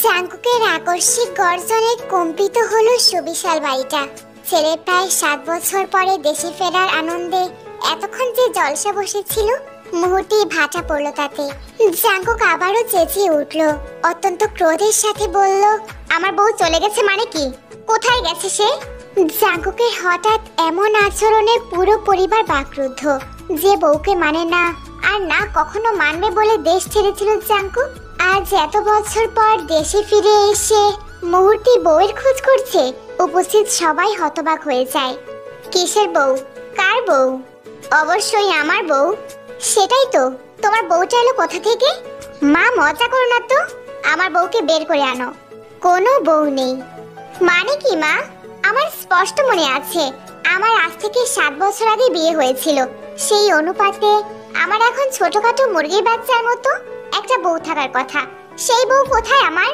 জাঙ্কুকের আকস্মিক গর্জনে কম্পিত হলো সুবিশাল বাড়িটা। ছেলে প্রায় 7 বছর পরে দেশে ফেরার আনন্দে এতক্ষণ যে জলসা বসেছিল মুহূর্তেই ভাটা পড়লো তাতে। জাঙ্কুক আবারও চেঁচিয়ে উঠল, অত্যন্ত ক্রোধের সাথে বলল, আমার বউ চলে গেছে মানে কি? কোথায় গেছে সে? জাঙ্কুকের হঠাৎ এমন আচরণে পুরো পরিবার বাকরুদ্ধ। যে বউকে মানে না আর না কখনো মানবে বলে দেশ ছেড়েছিল জাঙ্কুক, আজ এত বছর পর দেশে ফিরে এসে মুহূর্তে বউয়ের খোঁজ করছে। উপস্থিত সবাই হতবাক হয়ে যায়। কিসের বউ? কার বউ? অবশ্যই আমার বউ। সেটাই তো, তোমার বউটা এলো কোথা থেকে? মা মজা করো না তো, আমার বউকে বের করে আনো। কোনো বউ নেই মানে কি মা? আমার স্পষ্ট মনে আছে আমার আজ থেকে 7 বছর আগে বিয়ে হয়েছিল। সেই অনুপাতে আমার এখন ছোটখাটো মুরগির বাচ্চার মতো একটা বউ থাকার কথা। সেই বউ কোথায় আমার?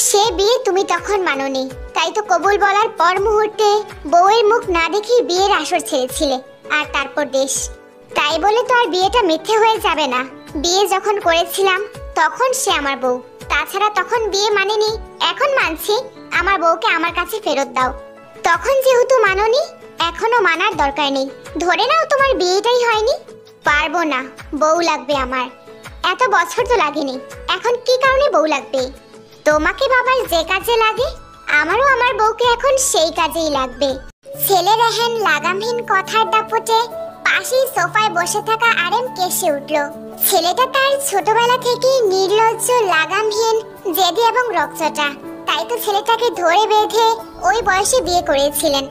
সে বিয়ে তুমি তখন মানোনি, তাই তো কবুল বলার পর মুহূর্তে বউয়ের মুখ না দেখেই বিয়ের আসর ছেড়েছিলে আর তারপর দেশ। তাই বলে তো আর বিয়েটা মিথ্যে হয়ে যাবে না। বিয়ে যখন করেছিলাম তখন সে আমার বউ, তাছাড়া তখন বিয়ে মানেনি, এখন মানছি। আমার বউকে আমার কাছে ফেরত দাও। তখন যেহেতু মানোনি, এখনো মানার দরকার নেই। ধরে নাও তোমার বিয়েটাই হয়নি। পারবো না, বউ লাগবে আমার। এত বছর তো লাগেনি, এখন কি কারণে বউ লাগবে? তোমাকে বাবার যে কাজে লাগে আমারও আমার বউকে এখন সেই কাজেই লাগবে। ছেলে রেহেন লাগামহীন কথার দাপটে পাশেই সোফায় বসে থাকা আরেম কেসে উঠল। ছেলেটা তার ছোটবেলা থেকেই নির্লজ্জ, লাগামহীন, জেদি এবং রক্তটা। তাই তো ছেলেটাকে ধরে বেঁধে ওই বয়সে বিয়ে করেছিলেন।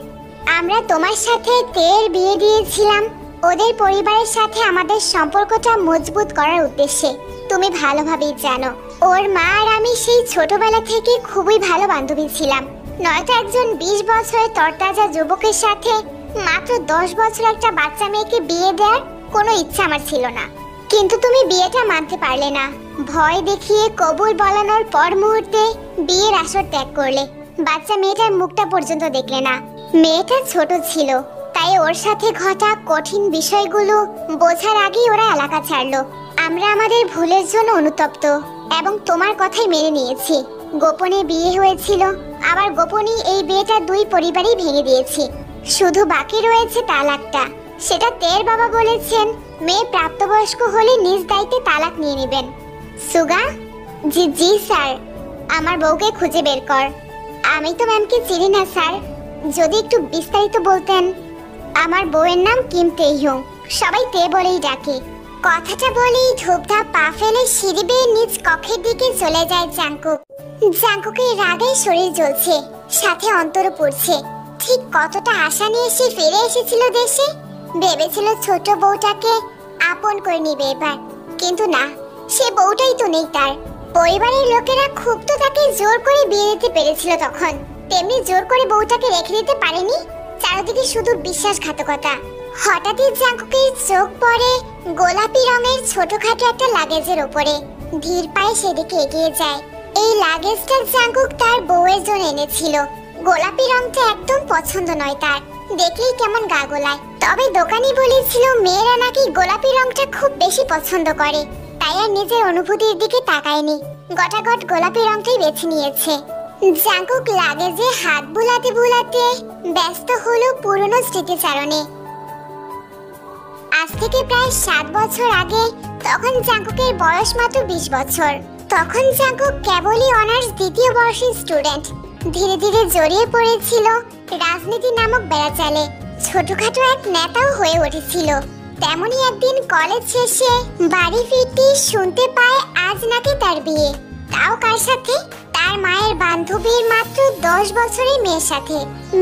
আমরা তোমার সাথে তের বিয়ে দিয়েছিলাম ওদের পরিবারের সাথে আমাদের সম্পর্কটা মজবুত করার উদ্দেশ্যে। তুমি ভালোভাবেই জানো ওর মা আর আমি সেই ছোটবেলা থেকে খুবই ভালো বান্ধবী ছিলাম। নয়তো একজন 20 বছরের তরতাজা যুবকের সাথে মাত্র 10 বছর একটা বাচ্চা মেয়েকে বিয়ে দেওয়ার কোনো ইচ্ছা আমার ছিল না। কিন্তু তুমি বিয়েটা মানতে পারলে না। ভয় দেখিয়ে কবুল বলানোর পর মুহূর্তে বিয়ের আসর ত্যাগ করলে। বাচ্চা মেয়েটার মুখটা পর্যন্ত দেখলে না। মেয়েটা ছোট ছিল, তাই ওর সাথে ঘটা কঠিন বিষয়গুলো বোঝার আগেই ওরা এলাকা ছাড়লো। আমরা আমাদের ভুলের জন্য অনুতপ্ত এবং তোমার কথাই মেনে নিয়েছি। গোপনে বিয়ে হয়েছিল, আবার গোপনেই এই বিয়েটা দুই পরিবারই ভেঙে দিয়েছি। শুধু বাকি রয়েছে তালাকটা। সেটা তের বাবা বলেছেন মেয়ে প্রাপ্তবয়স্ক হলে নিজ দায়িত্বে তালাক নিয়ে নেবেন। সুগা? জি জি স্যার। আমার বউকে খুঁজে বের কর। আমি তো ম্যামকে চিনি না স্যার, যদি একটু বিস্তারিত বলতেন। আমার বউয়ের নাম কিম তেইহং, সবাই তে বলেই ডাকে। কথাটা বলেই ধূপধাপ পা ফেলে সিঁড়ি বেয়ে নিজ কক্ষের দিকে চলে যায় জাঙ্কুক। জাঙ্কুকের রাগে শরীর জ্বলছে, সাথে অন্তরও পড়ছে। ঠিক কতটা আশা নিয়ে সে ফিরে এসেছিল দেশে। ভেবেছিল ছোট বউটাকে আপন করে নিবে এবার, কিন্তু না, সে বউটাই তো নেই তার। পরিবারের লোকেরা খুব তো তাকে জোর করে বিয়ে দিতে পেরেছিল তখন, তেমনি জোর করে বউটাকে রেখে দিতে পারেনি। চারিদিকে শুধু বিশ্বাসঘাতকতা। হঠাৎই জাঙ্কুকের চোখ পড়ে গোলাপি রঙের ছোটখাটো একটা লাগেজের উপরে। ধীর পায়ে সেদিকে এগিয়ে যায়। এই লাগেজটা জাঙ্কুক তার বউয়ের জন্য এনেছিল। গোলাপি রংটা একদম পছন্দ নয় তার, দেখলেই কেমন গা গোলায়। তবে দোকানি বলেছিল মেয়েরা নাকি গোলাপি রংটা খুব বেশি পছন্দ করে, তাই আর নিজের অনুভূতির দিকে তাকায়নি, গটাগট গোলাপি রংটাই বেছে নিয়েছে। জাঙ্কুক লাগেজে হাত বুলাতে বুলাতে ব্যস্ত হলো পুরনো স্মৃতিচারণে। আজ থেকে প্রায় 7 বছর আগে, তখন জাঙ্কুকের বয়স মাত্র 20 বছর। তখন জাঙ্কুক কেবলই অনার্স 2য় বর্ষের স্টুডেন্ট। ধীরে ধীরে জড়িয়ে পড়েছিল রাজনীতি নামক বেড়াচালে। ছোটখাটো এক নেতাও হয়ে উঠেছিল। তেমনি একদিন কলেজ শেষে বাড়ি ফিরতেই শুনতে পায় আজ নাকি তার বিয়ে। তাও কার সাথে? তার মায়ের বান্ধবীর মাত্র 10 বছরের মেয়ের সাথে।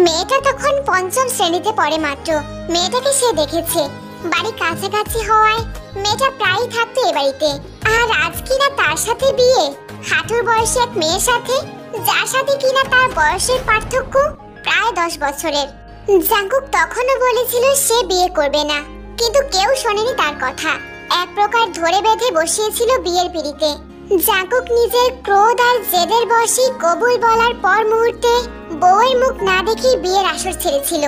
মেয়েটা তখন 5ম শ্রেণীতে পড়ে মাত্র। মেয়েটাকে সে দেখেছে, বাড়ি কাছাকাছি হওয়ায় মেয়েটা প্রায়ই থাকতো এ বাড়িতে। আর আজ কিনা তার সাথে বিয়ে, হাঁটুর বয়সী এক মেয়ের সাথে, যার সাথে কিনা তার বয়সের পার্থক্য প্রায় 10 বছরের। জাঙ্কুক তখনও বলেছিল সে বিয়ে করবে না, কিন্তু কেউ শোনেনি তার কথা। এক প্রকার ধরে বেঁধে বসিয়েছিল বিয়ের পিড়িতে। জাঙ্কুক নিজের ক্রোধ আর জেদের বশে কবুল বলার পর মুহূর্তে বউয়ের মুখ না দেখেই বিয়ের আসর ছেড়েছিল।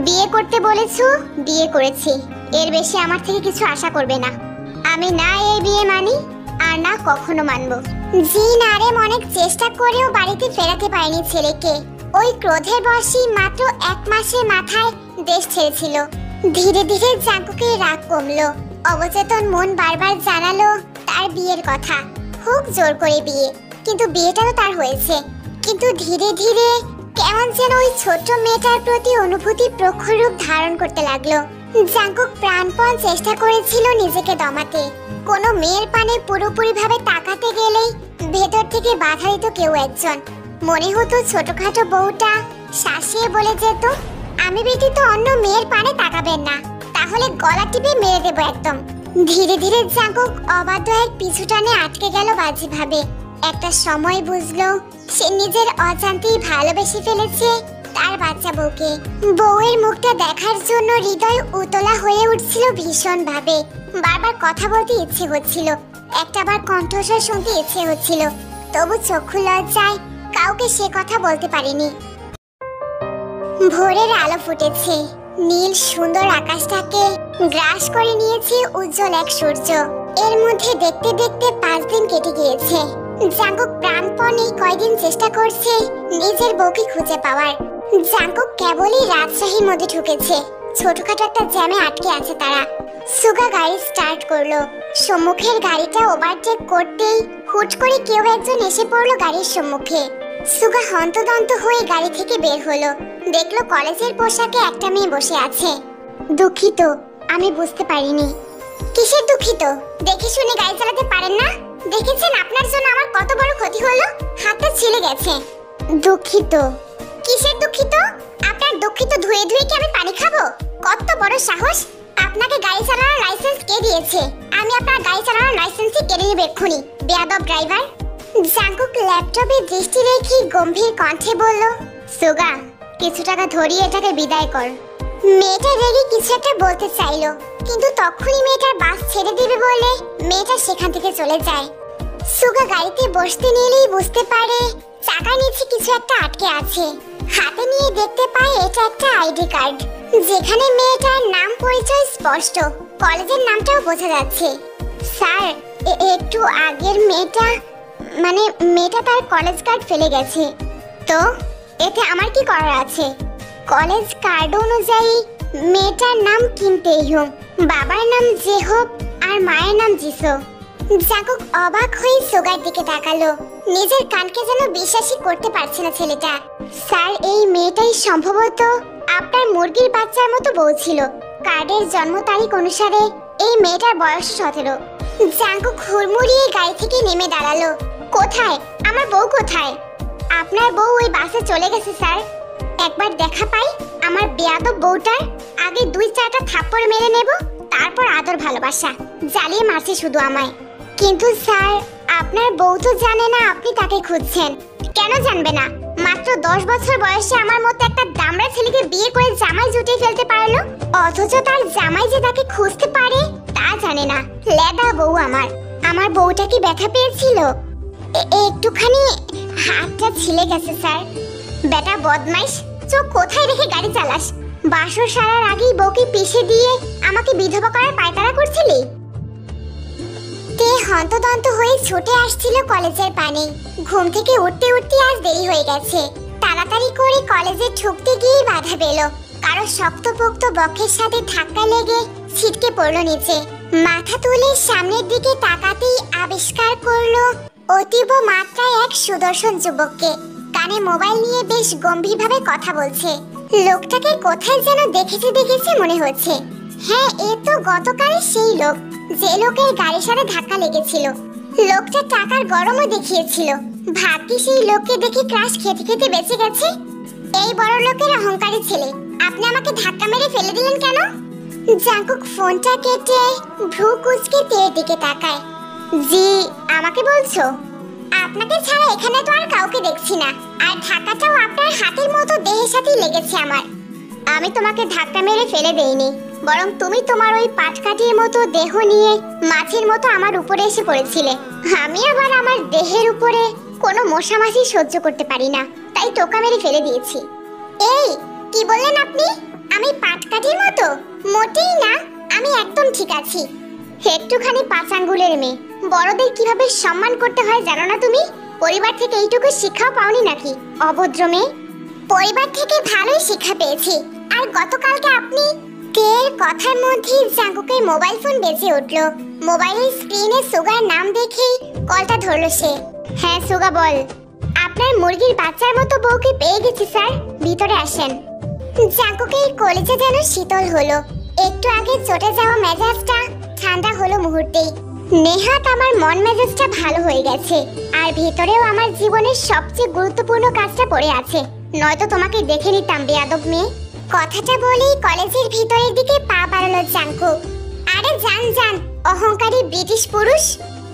বিয়ে করতে বলেছো, বিয়ে করেছি। এর বেশি আমার থেকে কিছু আশা করবে না। আমি না এই বিয়ে মানি, আর না কখনো মানবো। জিন আরেম অনেক চেষ্টা করেও বাড়িতে ফেরাতে পারেনি ছেলেকে। ওই ক্রোধের বশেই মাত্র 1 মাসের মাথায় দেশ ছেড়েছিল। ধীরে ধীরে জাঙ্কুকের রাগ কমলো। অবচেতন মন বারবার জানালো তার বিয়ের কথা, হোক জোর করে বিয়ে। কিন্তু বিয়েটা তো তার হয়েছে। কিন্তু ধীরে ধীরে কেমন যেন ওই ছোট্ট মেয়েটার প্রতি অনুভূতি প্রখর রূপ ধারণ করতে লাগলো। জাঙ্কুক প্রাণপণ চেষ্টা করেছিল নিজেকে দমাতে। কোনো মেয়ের পানে পুরোপুরিভাবে তাকাতে গেলেই ভেতর থেকে বাধা দিত কেউ একজন। মনে হতো ছোটখাটো বউটা শাসিয়ে বলে যেত, আমি ব্যতীত অন্য মেয়ের পানে তাকাবেন না, তাহলে গলা টিপে মেরে দেবো একদম। ধীরে ধীরে জাঙ্কুক অবাধ্য এক পিছু টানে আটকে গেল বাজেভাবে। একটা সময় বুঝলো সে নিজের অজান্তেই ভালোবেসে ফেলেছে তার বাচ্চা বউকে। বউয়ের মুখটা দেখার জন্য হৃদয় উতলা হয়ে উঠছিল ভীষণ ভাবে। বারবার কথা বলতে ইচ্ছে হচ্ছিল, একটাবার কণ্ঠস্বর শুনতে ইচ্ছে হচ্ছিল, তবু চক্ষু লজ্জায় কাউকে সে কথা বলতে পারেনি। ভোরের আলো ফুটেছে। নীল সুন্দর আকাশটাকে গ্রাস করে নিয়েছে উজ্জ্বল এক সূর্য। এর মধ্যে দেখতে দেখতে 5 দিন কেটে গিয়েছে। জাঙ্কুক প্রাণপণে কয়দিন চেষ্টা করছে নিজের বউকে খুঁজে পাওয়ার। জাঙ্কুক কেবলই রাজশাহীর মধ্যে ঢুকেছে। ছোটখাটো একটা জ্যামে আটকে আছে তারা। সুগা গাড়ি স্টার্ট করলো। সম্মুখের গাড়িটা ওভারটেক করতেই হুট করে কেউ একজন এসে পড়লো গাড়ির সম্মুখে। সুগা হন্তদন্ত হয়ে গাড়ি থেকে বের হলো। দেখলো কলেজের পোশাকে একটা মেয়ে বসে আছে। দুঃখিত, আমি বুঝতে পারিনি। কিসের দুঃখিত? দেখে শুনে গাড়ি চালাতে পারেন না? দেখেছেন আপনার জন্য আমার কত বড় ক্ষতি হলো, হাতটা ছিলে গেছে। দুঃখিত। কিসের দুঃখিত? আপনার দুঃখিত ধুয়ে ধুয়ে কি আমি পানি খাবো? কত বড় সাহস! আপনাকে গাড়ি চালানোর লাইসেন্স কে দিয়েছে? আমি আপনার গাড়ি চালানোর লাইসেন্সই কেড়ে নেব এক্ষুনি, বেয়াদব ড্রাইভার। জাঙ্কুক ল্যাপটপে দৃষ্টি রেখে গম্ভীর কণ্ঠে বলল, সুগা, কিছু টাকা ধরিয়ে এটাকে বিদায় কর। মেয়েটা রেগে কিছু একটা বলতে চাইলো, কিন্তু তখনই মেয়েটার বাস ছেড়ে দিবে বলে মেয়েটা সেখান থেকে চলে যায়। সুগা গাড়িতে বসতে নিলেই বুঝতে পারে চাকার নিচে কিছু একটা আটকে আছে। হাতে নিয়ে দেখতে পায় এটা একটা আইডি কার্ড, যেখানে মেয়েটার নাম পরিচয় স্পষ্ট, কলেজের নামটাও বোঝা যাচ্ছে। স্যার, একটু আগের মেয়েটা তার কলেজ কার্ড ফেলে গেছে। তো এতে আমার কি করার আছে? কলেজ কার্ড অনুযায়ী মেয়েটার নাম কিম তেইহুম, বাবার নাম জেহব আর মায়ের নাম জিসো। জাঙ্কুক অবাক হয়ে সুগার দিকে তাকালো। নিজের কানকে যেন বিশ্বাসই করতে পারছে না ছেলেটা। স্যার, এই মেয়েটাই সম্ভবত আপনার মুরগির বাচ্চার মতো বউ ছিল। কার্ডের জন্ম তারিখ অনুসারে এই মেয়েটার বয়স 17। জাঙ্কুক হুড়মুড়িয়ে গাড়ি থেকে নেমে দাঁড়ালো। কোথায়? আমার বউ কোথায়? আপনার বউ ওই বাসে চলে গেছে স্যার। একবার দেখা পাই আমার বেয়াদব বউটার, আগে 2-4টা থাপ্পড় মেরে নেব, তারপর আদর ভালোবাসা। জ্বালিয়ে মারছে শুধু আমায়। কিন্তু স্যার, আপনার বউ তো জানে না আপনি তাকে খুঁজছেন। কেন জানবে না? মাত্র 10 বছর বয়সে আমার মতো একটা দামড়া ছেলেকে বিয়ে করে জামাই জুটিয়ে ফেলতে পারলো, অথচ তার জামাই যে তাকে খুঁজতে পারে তা জানে না। লেদা বউ আমার। আমার বউটা কি ব্যথা পেয়েছিল? একটুখানি হাতটা ছিলে গেছে স্যার। বেটা বদমাইশ, চোখ কোথায় রেখে গাড়ি চালাস? বাসর সারার আগেই বউকে পিষে দিয়ে আমাকে বিধবা করার পায়তারা করছিলি? তে হন্তদন্ত হয়ে ছুটে আসছিল কলেজের পানে। ঘুম থেকে উঠতে উঠতে আজ দেরি হয়ে গেছে। তাড়াতাড়ি করে কলেজে ঢুকতে গিয়ে বাধা পেল। কারো শক্তপোক্ত বক্ষের সাথে ধাক্কা লেগে ছিটকে পড়লো নিচে। মাথা তুলে সামনের দিকে তাকাতেই আবিষ্কার করলো অতীব মাত্রায় এক সুদর্শন যুবককে। কানে মোবাইল নিয়ে বেশ গম্ভীরভাবে কথা বলছে। লোকটাকে কোথায় যেন দেখেছে মনে হচ্ছে। হ্যাঁ, এ তো গতকালের সেই লোক, যে লোকের গাড়ির সাথে ধাক্কা লেগেছিল। লোকটা টাকার গরমও দেখিয়েছিল। ভাগ্যি সেই লোককে দেখে ক্রাশ খেতে খেতে বেঁচে গেছে। এই বড় লোকের অহংকারী ছেলে, আপনি আমাকে ধাক্কা মেরে ফেলে দিলেন কেন? জাঙ্কুক ফোনটা কেটে ভ্রু কুঁচকে তের দিকে তাকায়। জি, আমাকে বলছো? আপনাকে ছাড়া এখানে তো আর কাউকে দেখছি না, আর ধাক্কাটাও আপনার হাতের মতো দেহের সাথেই লেগেছে আমার। আমি তোমাকে ধাক্কা মেরে ফেলে দেইনি, বরং তুমি তোমার ওই পাটকাঠির মতো দেহ নিয়ে মাছের মতো আমার উপরে এসে পড়েছিলে। আমি আবার আমার দেহের উপরে কোনো মশামাছি সহ্য করতে পারি না, তাই টোকা মেরে ফেলে দিয়েছি। এই কি বললেন আপনি? আমি পাটকাঠির মতো? মোটেই না, আমি একদম ঠিক আছি। একটুখানি 5 আঙ্গুলের মেয়ে, বড়দের কিভাবে সম্মান করতে হয় জানো না তুমি? পরিবার থেকে এইটুকু শিক্ষাও পাওনি নাকি অভদ্র মেয়ে? পরিবার থেকে ভালোই শিক্ষা পেয়েছি। আর গতকালকে আপনি তের কথার মধ্যে জাঙ্কুকের মোবাইল ফোন বেজে উঠলো। মোবাইলের স্ক্রিনে সুগার নাম দেখেই কলটা ধরলো সে। হ্যাঁ সুগা বল। আপনার মুরগির বাচ্চার মতো বউকে পেয়ে গেছি স্যার, ভিতরে আসেন। জাঙ্কুকের কলেজে যেন শীতল হলো। একটু আগে চটে যাওয়া মেজাজটা ঠান্ডা হলো মুহূর্তেই। নেহাত আমার মন মেজাজটা ভালো হয়ে গেছে। আর ভিতরেও আমার জীবনের সবচেয়ে গুরুত্বপূর্ণ কাজটা পড়ে আছে, নয়তো তোমাকে দেখে নিতাম বেয়াদব মেয়ে। কথাটা বলেই কলেজের ভিতরের দিকে পা বাড়ালো জাঙ্কুক। আরে যান যান অহংকারী ব্রিটিশ পুরুষ।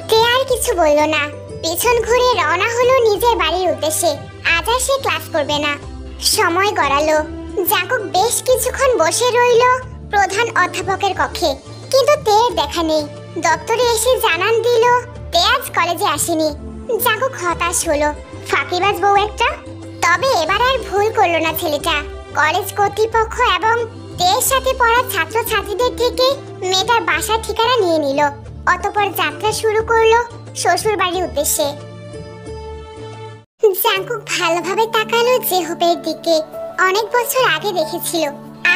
তে আর কিছু বলল না, পেছন ঘুরে রওনা হলো নিজের বাড়ির উদ্দেশ্যে। আজ আর সে ক্লাস করবে না। সময় গড়ালো। জাঙ্কুক বেশ কিছুক্ষণ বসে রইল প্রধান অধ্যাপকের কক্ষে, কিন্তু তের দেখা নেই। দপ্তরে এসে জানান দিল তে আজ কলেজে আসেনি। জাঙ্কুক হতাশ হলো, ফাঁকিবাজ বউ একটা। তবে এবার আর ভুল করলো না ছেলেটা। কলেজ কর্তৃপক্ষ এবং তের সাথে পড়া ছাত্রছাত্রীদের থেকে মেয়েটার বাসার ঠিকানা নিয়ে নিল। অতঃপর যাত্রা শুরু করলো শ্বশুর বাড়ির উদ্দেশ্যে। জাঙ্কুক ভালোভাবে তাকালো জেহবের দিকে। অনেক বছর আগে দেখেছিল।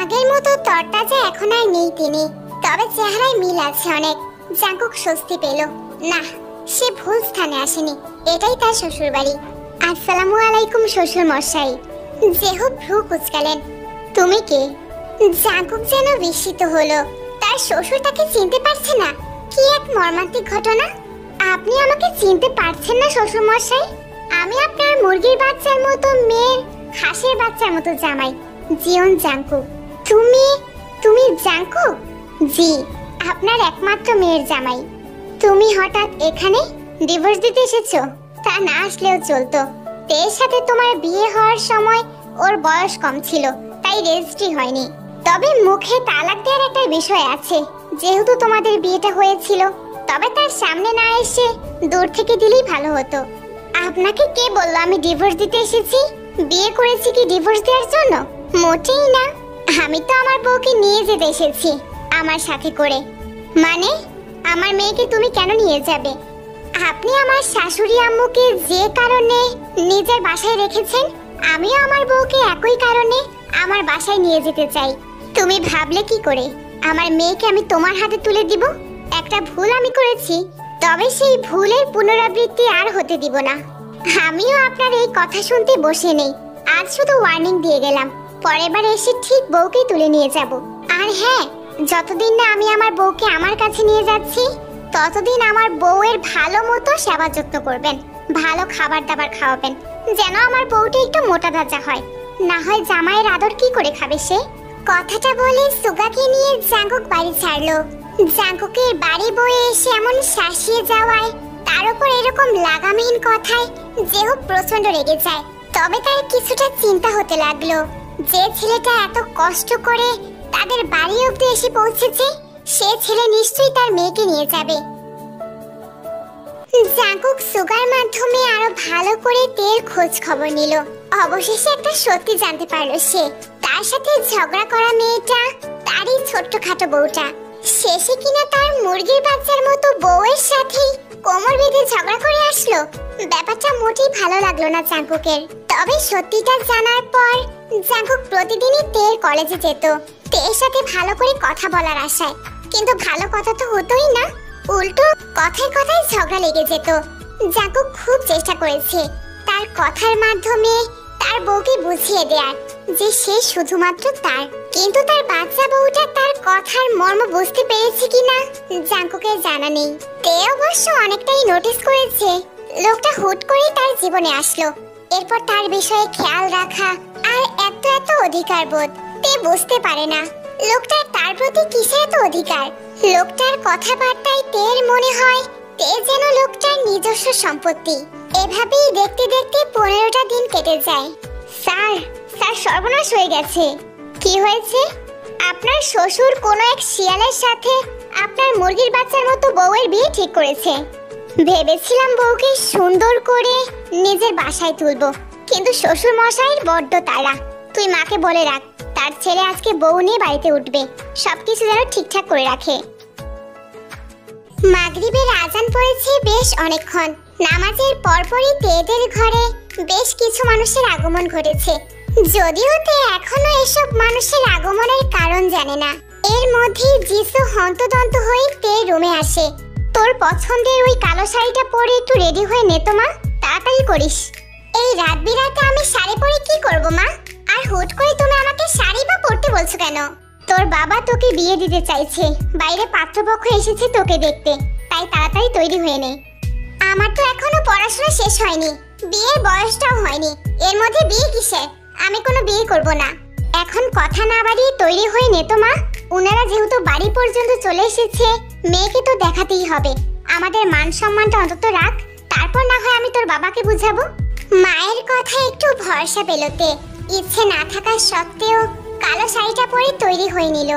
আগের মতো তরতাজা এখন আর নেই তিনি, তবে চেহারায় মিল আছে অনেক। জাঙ্কুক স্বস্তি পেল। না, সে ভুল স্থানে আসেনি, এটাই তার শ্বশুর বাড়ি। আসসালামু আলাইকুম শ্বশুর মশাই। জেহব ভ্রু কুঁচকালেন। তুমি কে? জাঙ্কুক যেন বিস্মিত হলো। তার শ্বশুর তাকে চিনতে পারছে না। কি এক মর্মান্তিক ঘটনা। আপনি আমাকে চিনতে পারছেন না শ্বশুর মশাই? আমি আপনার মুরগির বাচ্চার মতো মেয়ের হাঁসের বাচ্চার মতো জামাই, জিয়ন জাঙ্কুক। তুমি জাঙ্কুক? জি, আপনার একমাত্র মেয়ের জামাই। তুমি হঠাৎ এখানে ডিভোর্স দিতে এসেছো? তা না আসলেও চলতো। তের সাথে তোমার বিয়ে হওয়ার সময় ওর বয়স কম ছিল, তাই রেজিস্ট্রি হয়নি। তবে মুখে তালাক দেওয়ার একটা বিষয় আছে। যেহেতু তোমাদের বিয়েটা হয়েছিল, তবে তার সামনে না এসে দূর থেকে দিলেই ভালো হতো। আপনাকে কে বললো আমি ডিভোর্স দিতে এসেছি? বিয়ে করেছি কি ডিভোর্স দেওয়ার জন্য? মোটেই না। আমি তো আমার বউকে নিয়ে যেতে এসেছি আমার সাথে করে। মানে আমার মেয়েকে তুমি কেন নিয়ে যাবে? আপনি আমার শাশুড়ি আম্মুকে যে কারণে নিজের বাসায় রেখেছেন, আমিও আমার বউকে একই কারণে আমার বাসায় নিয়ে যেতে চাই। তুমি ভাবলে কি করে আমার মেয়েকে আমি তোমার হাতে তুলে দিব? একটা ভুল আমি করেছি, তবে সেই ভুলের পুনরাবৃত্তি আর হতে দিব না। আমিও আপনার এই কথা শুনতে বসে নেই। আজ শুধু ওয়ার্নিং দিয়ে গেলাম, পরের বার এসে ঠিক বউকে তুলে নিয়ে যাব। আর হ্যাঁ, যতদিন না আমি আমার বউকে আমার কাছে নিয়ে যাচ্ছি, ততদিন আমার বউয়ের ভালো মতো সেবা যত্ন করবেন, ভালো খাবার দাবার খাওয়াবেন, যেন আমার বউটা একটু মোটা তাজা হয়। না হয় জামাইয়ের আদর কি করে খাবে সে? কথাটা বলে সুগাকে নিয়ে জাঙ্কুক বাড়ি ছাড়লো। জাঙ্কুকের বাড়ি বয়ে এসে এমন শাসিয়ে যাওয়ায়, তার উপর এরকম লাগামহীন কথায় জেহব প্রচন্ড রেগে যায়। তবে তার কিছুটা চিন্তা হতে লাগলো, যে ছেলেটা এত কষ্ট করে তাদের বাড়ি অবধি এসে পৌঁছেছে, সে ছেলে নিশ্চয়ই তার মেয়েকে নিয়ে যাবে। জাঙ্কুক সুগার মাধ্যমে আরো ভালো করে তের খোঁজ খবর নিল। অবশেষে একটা সত্যি জানতে পারলো সে, তার সাথে ঝগড়া করা মেয়েটা তারই ছোট্টখাটো বউটা। শেষে কিনা তার মুরগির বাচ্চার মতো বউয়ের সাথে কোমর বেঁধে ঝগড়া করে আসলো। ব্যাপারটা মোটেই ভালো লাগলো না জাঙ্কুকের। তবে সত্যিটা জানার পর জাঙ্কুক প্রতিদিনই তের কলেজে যেত, তের সাথে ভালো করে কথা বলার আশায়। কিন্তু ভালো কথা তো হতোই না, উল্টো কথায় কথায় ঝগড়া লেগে যেত। জাঙ্কুক খুব চেষ্টা করেছে তার কথার মাধ্যমে তার বউকে বুঝিয়ে দেয়ার যে সে শুধুমাত্র তার, কিন্তু তার বাচ্চা বউটা তার কথার মর্ম বুঝতে পেরেছে কিনা জাঙ্কুকের জানা নেই। তে অবশ্য অনেকটাই নোটিস করেছে লোকটা হুট করে তার জীবনে আসলো। এরপর তার বিষয়ে খেয়াল রাখা আর এত এত অধিকার বোধ তে বুঝতে পারে না লোকটার তার প্রতি কিসের এত অধিকার। লোকটার কথাবার্তায় তের মনে হয় তে যেন লোকটার নিজস্ব সম্পত্তি। এভাবেই দেখতে দেখতে 15টা দিন কেটে যায়। স্যার সর্বনাশ হয়ে গেছে। কি হয়েছে? আপনার শ্বশুর কোনো এক শিয়ালের সাথে আপনার মুরগির বাচ্চার মতো বউয়ের বিয়ে ঠিক করেছে। ভেবেছিলাম বউকে সুন্দর করে নিজের বাসায় তুলবো, কিন্তু শ্বশুর মশাইয়ের বড্ড তাড়া। তুই মাকে বলে রাখ তার ছেলে আজকে বউ নিয়ে বাড়িতে উঠবে, সবকিছু যেন ঠিকঠাক করে রাখে। মাগরিবের আজান পড়েছে বেশ অনেকক্ষণ। নামাজের পরপরই তেদের ঘরে বেশ কিছু মানুষের আগমন ঘটেছে। যদিও তে এখনো এসব মানুষের আগমনের কারণ জানে না। এর মধ্যে যিশু হন্তদন্ত হয়ে তে রুমে আসে। তোর পছন্দের ওই কালো শাড়িটা পরে একটু রেডি হয়ে নে তো মা, তাড়াতাড়ি করিস। এই রাত বিরাতে আমি শাড়ি পরে কি করব মা? আর হুট করে তুমি আমাকে শাড়ি বা পরতে বলছো কেন? তোর বাবা তোকে বিয়ে দিতে চাইছে, বাইরে পাত্রপক্ষ এসেছে তোকে দেখতে, তাই তাড়াতাড়ি তৈরি হয়ে নে। আমার তো এখনো পড়াশোনা শেষ হয়নি, বিয়ের বয়সটাও হয়নি, এর মধ্যে বিয়ে কিসের? আমি কোনো বিয়ে করব না। এখন কথা না বাড়িয়ে তৈরি হয়ে নে তো মা। ওনারা যেহেতু বাড়ি পর্যন্ত চলে এসেছে, মেয়েকে তো দেখাতেই হবে। আমাদের মান সম্মানটা অন্তত রাখ, তারপর না হয় আমি তোর বাবাকে বুঝাবো। মায়ের কথা একটু ভরসা পেলতে ইচ্ছে না থাকা সত্ত্বেও কালো শাড়িটা পরে তৈরি হয়ে নিল।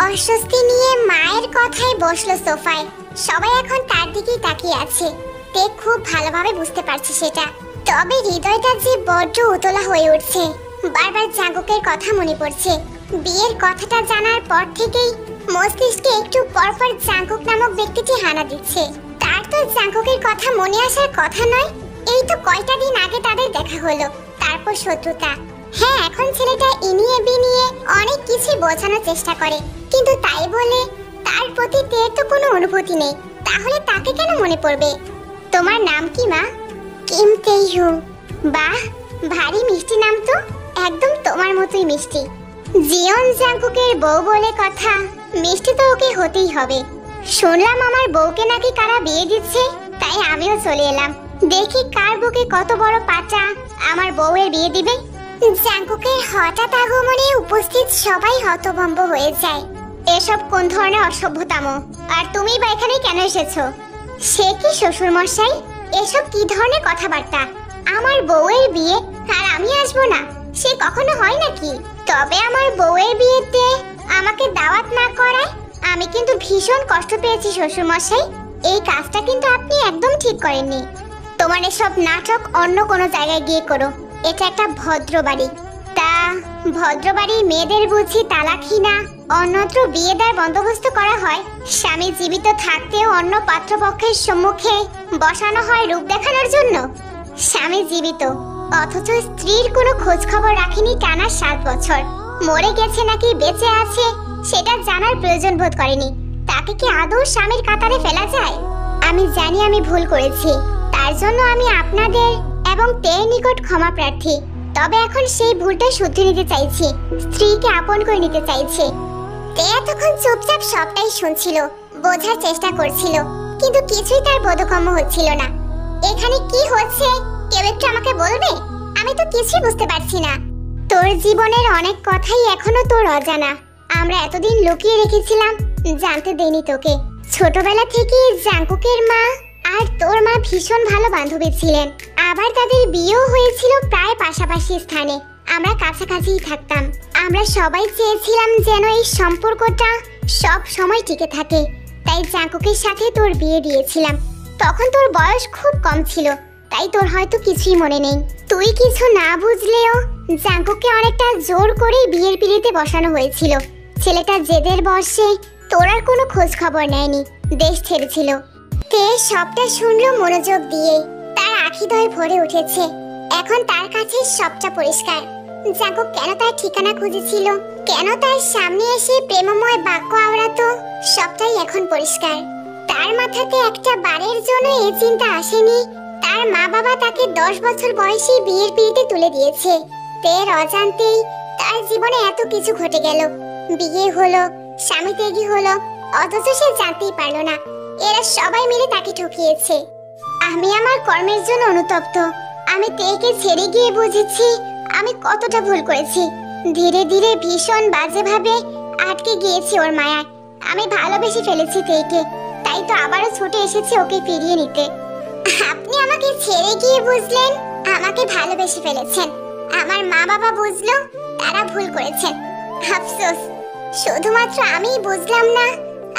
অস্বস্তি নিয়ে মায়ের কথায় বসলো সোফায়। সবাই এখন তার দিকেই তাকিয়ে আছে। তে খুব ভালোভাবে বুঝতে পারছে সেটা। তবে হৃদয়টা যে বড্ড উতলা হয়ে উঠছে। বারবার জাঙ্কুকের কথা মনে পড়ছে। বিয়ের কথাটা জানার পর থেকেই মস্তিষ্কে একটু পরপর জাঙ্কুক নামক ব্যক্তিটি হানা দিচ্ছে। তার তো জাঙ্কুকের কথা মনে আসার কথা নয়। এই তো কয়টা দিন আগে তাদের দেখা হলো, তারপর শত্রুতা। হ্যাঁ, এখন ছেলেটা ইনিয়ে বিনিয়ে অনেক কিছু বোঝানোর চেষ্টা করে, কিন্তু তাই বলে তার প্রতি তের তো কোনো অনুভূতি নেই। তাহলে তাকে কেন মনে পড়বে? তোমার নাম কি মা? কিম তেইহু। বাহ, ভারী মিষ্টি নাম তো, একদম তোমার মতোই মিষ্টি। জিয়ন জাঙ্কুকের বউ বলে কথা, মিষ্টি তো ওকে হতেই হবে। শুনলাম আমার বউকে নাকি কারা বিয়ে দিচ্ছে, তাই আমিও চলে এলাম। দেখি কার বুকে কত বড় পাটা আমার বউয়ের বিয়ে দিবে। জাঙ্কুকের হঠাৎ আগমনে উপস্থিত সবাই হতভম্ব হয়ে যায়। এসব কোন ধরনের অসভ্যতাম? আর তুমি বা এখানে কেন এসেছো? সে কি শ্বশুর মশাই, এসব কি ধরনের কথাবার্তা? আমার বউয়ের বিয়ে আর আমি আসবো না, সে কখনো হয় নাকি? তবে আমার বউয়ের বিয়েতে আমাকে দাওয়াত না করায় আমি কিন্তু ভীষণ কষ্ট পেয়েছি শ্বশুর মশাই। এই কাজটা কিন্তু আপনি একদম ঠিক করেননি। তোমার এসব নাটক অন্য কোনো জায়গায় গিয়ে করো, এটা একটা ভদ্র বাড়ি। তা ভদ্র বাড়ির মেয়েদের বুঝি তালাকহীনা অন্যত্র বিয়ে দেওয়ার বন্দোবস্ত করা হয়? স্বামী জীবিত থাকতেও অন্য পাত্রপক্ষের সম্মুখে বসানো হয় রূপ দেখানোর জন্য? স্বামী জীবিত অথচ স্ত্রীর কোনো খোঁজ খবর রাখেনি টানা 7 বছর। মরে গেছে নাকি বেঁচে আছে সেটা জানার প্রয়োজন বোধ করেনি। তাকে কি আদৌ স্বামীর কাতারে ফেলা যায়? আমি জানি আমি ভুল করেছি, তার জন্য আমি আপনাদের এবং তের নিকট ক্ষমা প্রার্থী। তবে এখন সেই ভুলটা শুধরে নিতে চাইছি, স্ত্রীকে আপন করে নিতে চাইছি। তে এতক্ষণ চুপচাপ সবটাই শুনছিল, বোঝার চেষ্টা করছিল, কিন্তু কিছুই তার বোধগম্য হচ্ছিল না। এখানে কি হচ্ছে কেউ একটু আমাকে বলবে? আমি তো কিছুই বুঝতে পারছি না। তোর জীবনের অনেক কথাই এখনো তোর অজানা। আমরা এতদিন লুকিয়ে রেখেছিলাম, জানতে দেইনি তোকে। ছোটবেলা থেকে জাঙ্কুকের মা আর তোর মা ভীষণ ভালো বান্ধবী ছিলেন। আবার তাদের বিয়েও হয়েছিল প্রায় পাশাপাশি স্থানে। আমরা কাছাকাছিই থাকতাম। আমরা সবাই চেয়েছিলাম যেন এই সম্পর্কটা সব সময় টিকে থাকে। তাই জাঙ্কুকের সাথে তোর বিয়ে দিয়েছিলাম। তখন তোর বয়স খুব কম ছিল, তাই তোর হয়তো কিছুই মনে নেই। তুই কিছু না বুঝলেও জাঙ্কুককে অনেকটা জোর করে বিয়ের পিড়িতে বসানো হয়েছিল। ছেলেটা জেদের বশে তোর আর কোনো খোঁজ খবর নেয়নি, দেশ ছেড়েছিল। তে সবটা শুনলো মনোযোগ দিয়ে, তার আখিদয় ভরে উঠেছে। এখন তার কাছে সবটা পরিষ্কার। জাঙ্কুক কেন তার ঠিকানা খুঁজেছিল, কেন তার সামনে এসে প্রেমময় বাক্য আওড়াতো, সবটাই এখন পরিষ্কার। তার মাথাতে একটা বারের জন্য এই চিন্তা আসেনি তার মা বাবা তাকে 10 বছর বয়সে বিয়ের পিড়িতে তুলে দিয়েছে। তের অজান্তেই তার জীবনে এত কিছু ঘটে গেল। বিয়ে হলো, স্বামী ত্যাগী হলো, অথচ সে জানতেই পারলো না এরা সবাই মিলে তাকে ঠকিয়েছে। আমি আমার কর্মের জন্য অনুতপ্ত। আমি তেকে ছেড়ে গিয়ে বুঝেছি আমি কতটা ভুল করেছি। ধীরে ধীরে ভীষণ বাজেভাবে আটকে গিয়েছি ওর মায়ায়। আমি ভালোবেসে ফেলেছি তেকে, তাই তো আবারও ছুটে এসেছি ওকে ফিরিয়ে নিতে। আপনি আমাকে ছেড়ে গিয়ে বুঝলেন আমাকে ভালোবেসে ফেলেছেন। আমার মা বাবা বুঝলো তারা ভুল করেছেন। আফসোস, শুধুমাত্র আমিই বুঝলাম না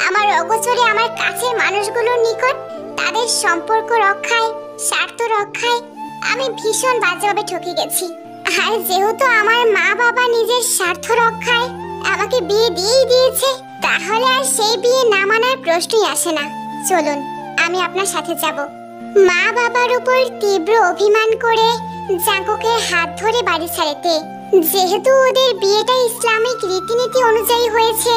আমার অগোচরে আমার কাছের মানুষগুলোর নিকট তাদের সম্পর্ক রক্ষায়, স্বার্থ রক্ষায় আমি ভীষণ বাজেভাবে ঠকে গেছি। আর যেহেতু আমার মা বাবা নিজের স্বার্থ রক্ষায় আমাকে বিয়ে দিয়েই দিয়েছে, তাহলে আর সেই বিয়ে না মানার প্রশ্নই আসে না। চলুন, আমি আপনার সাথে যাব। মা বাবার উপর তীব্র অভিমান করে জাঙ্কুকের হাত ধরে বাড়ি ছাড়তে। যেহেতু ওদের বিয়েটা ইসলামিক রীতিনীতি অনুযায়ী হয়েছে,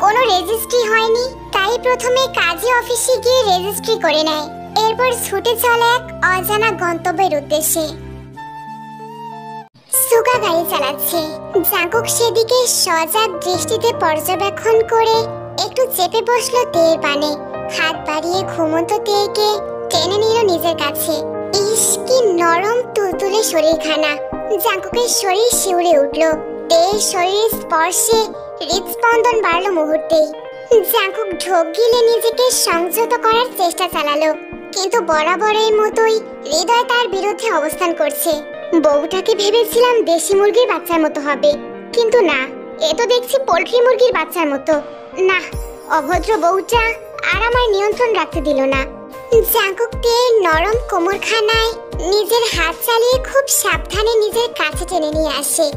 কোনো রেজিস্ট্রি হয়নি, তাই প্রথমে কাজী অফিসে গিয়ে রেজিস্ট্রি করে নেয়। এরপর ছুটে চলে এক অজানা গন্তব্যের উদ্দেশ্যে। সুগা গাড়ি চালাচ্ছে। জাঙ্কুক সেদিকে সজাগ দৃষ্টিতে পর্যবেক্ষণ করে একটু চেপে বসলো তেয়ের পানে। হাত বাড়িয়ে ঘুমন্ত তেয়েকে টেনে নিল নিজের কাছে। ইস, কি নরম তুলতুলে শরীরখানা। জাঙ্কুকের শরীর শিউরে উঠল। তেয়ের শরীর স্পর্শে হৃদস্পন্দন বাড়লো মুহূর্তেই। জাঙ্কুক ঢোক গিলে নিজেকে সংযত করার চেষ্টা চালালো, কিন্তু বরাবরের মতোই হৃদয় তার বিরুদ্ধে অবস্থান করছে। বউটাকে ভেবেছিলাম দেশি মুরগির বাচ্চার মতো হবে, কিন্তু না, এ তো দেখছি পোল্ট্রি মুরগির বাচ্চার মতো। না, অভদ্র বউটা আর আমার নিয়ন্ত্রণ রাখতে দিল না। জাঙ্কুক তেয়ের নরম কোমরখানায় নিজের হাত চালিয়ে খুব সাবধানে নিজের কাছে টেনে নিয়ে আসে।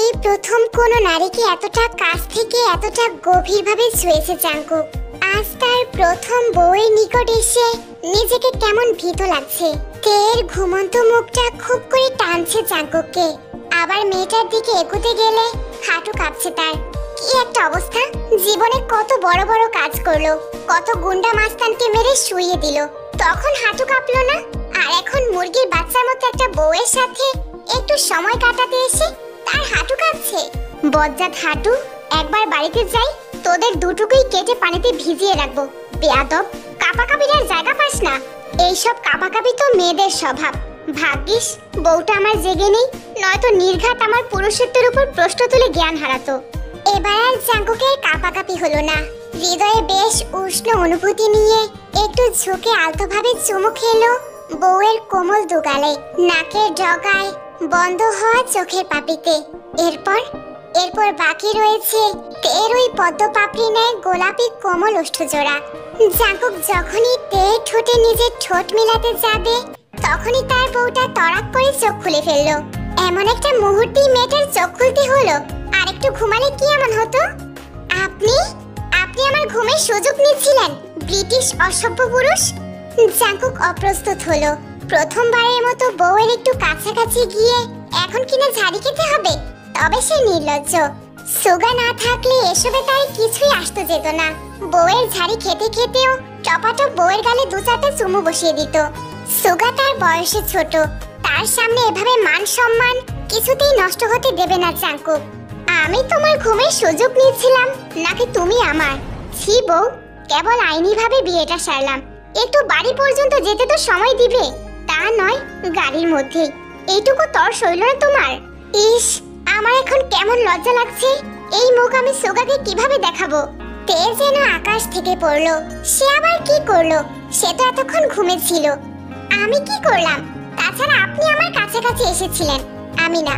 এই প্রথম কোনো নারীকে এতটা কাছ থেকে এতটা গভীরভাবে ছুঁয়েছে জাঙ্কুক। আজ তার প্রথম বউয়ের নিকট এসে নিজেকে কেমন ভীত লাগছে। তেয়ের ঘুমন্ত মুখটা খুব করে টানছে জাঙ্কুককে। আবার মেয়েটার দিকে এগোতে গেলে হাঁটু কাঁপছে তার। কি একটা অবস্থা! জীবনে কত বড় বড় কাজ করলো, কত গুন্ডা মাস্তানকে মেরে শুইয়ে দিল, তখন হাঁটু কাঁপলো না। আর এখন মুরগির বাচ্চার মতো একটা বউয়ের সাথে একটু সময় কাটাতে এসে তার হাঁটু কাঁপছে। বজ্জাত হাঁটু, একবার বাড়িতে যাই, তোদের দুটুকুই কেটে পানিতে ভিজিয়ে রাখবো। বেয়াদব, কাপাকাপির আর জায়গা পাস না। এইসব কাপাকাপি তো মেয়েদের স্বভাব। ভাগ্যিস বউটা আমার জেগে নেই, নয়তো নির্ঘাত আমার পুরুষত্বের উপর প্রশ্ন তুলে জ্ঞান হারাতো। এবার আর জাঙ্কুকের কাপাকাপি হলো না। হৃদয়ে বেশ উষ্ণ অনুভূতি নিয়ে একটু ঝুঁকে আলতোভাবে চুমু খেলো বউয়ের কোমল দুগালে, নাকের ডগায়, বন্ধ হওয়া চোখের পাপড়িতে। এরপর বাকি রয়েছে তের ওই পদ্ম পাপড়ি নেয় গোলাপি কোমল ওষ্ঠজোড়া। জাঙ্কুক যখনই তের ঠোঁটে নিজের ঠোঁট মিলাতে যাবে, তখনই তার বউটা তড়াক করে চোখ খুলে ফেললো। এমন একটা মুহূর্তেই মেয়েটার চোখ খুলতে হলো। আরেকটু ঘুমালে কি এমন হতো? আপনি আমার ঘুমের সুযোগ নিচ্ছিলেন, ব্রিটিশ অসভ্য পুরুষ! জাঙ্কুক অপ্রস্তুত হলো। প্রথমবারের মতো বউয়ের একটু কাছাকাছি গিয়ে এখন কিনা ঝাড়ি খেতে হবে, তবে সে নির্লজ্জ। সুগা না থাকলে এসবে তার কিছুই আসতো যেত না। বউয়ের ঝাড়ি খেতে খেতেও টপাটপ বউয়ের গালে দু চারটে চুমু বসিয়ে দিত। সুগা তার বয়সে ছোট, তার সামনে এভাবে মান সম্মান কিছুতেই নষ্ট হতে দেবে না জাঙ্কুক। আমি তোমার ঘুমের সুযোগ নিয়েছিলাম নাকি তুমি আমার? ছি বউ, কেবল আইনি ভাবে বিয়েটা সারলাম, একটু বাড়ি পর্যন্ত যেতে তো সময় দিবে, তা নয় গাড়ির মধ্যে। এইটুকু তর সইল না তোমার? ইস, আমার এখন কেমন লজ্জা লাগছে। এই মুখ আমি সুগাকে কিভাবে দেখাবো? তে যেন আকাশ থেকে পড়লো। সে আবার কি করলো? সে তো এতক্ষণ ঘুমেছিল। আমি কি করলাম? তাছাড়া আপনি আমার কাছাকাছি এসেছিলেন, আমি না।